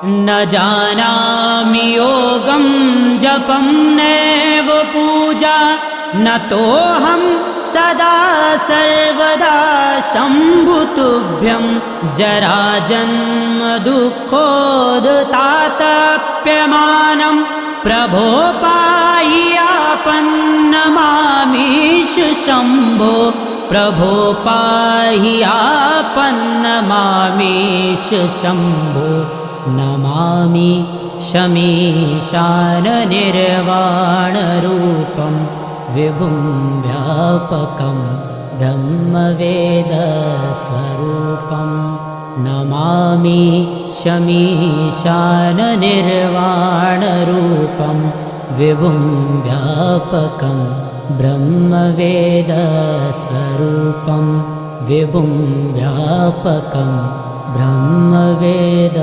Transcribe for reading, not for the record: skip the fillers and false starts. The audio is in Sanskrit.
न जानामि योगं जपं नैव पूजा न तोऽहं सदा सर्वदा शम्भुतुभ्यं जराजन्म दुःखोदतातप्यमानं प्रभो पाहि आपन्नमामीश शम्भो प्रभो पाहि आपन्नमामीश शम्भो नमामि शमीशाननिर्वाणरूपं विभुं व्यापकं ब्रह्मवेदस्वरूपं नमामि शमीशाननिर्वाणरूपं विभुं व्यापकं ब्रह्मवेदस्वरूपं विभुं व्यापकं ब्रह्मवेद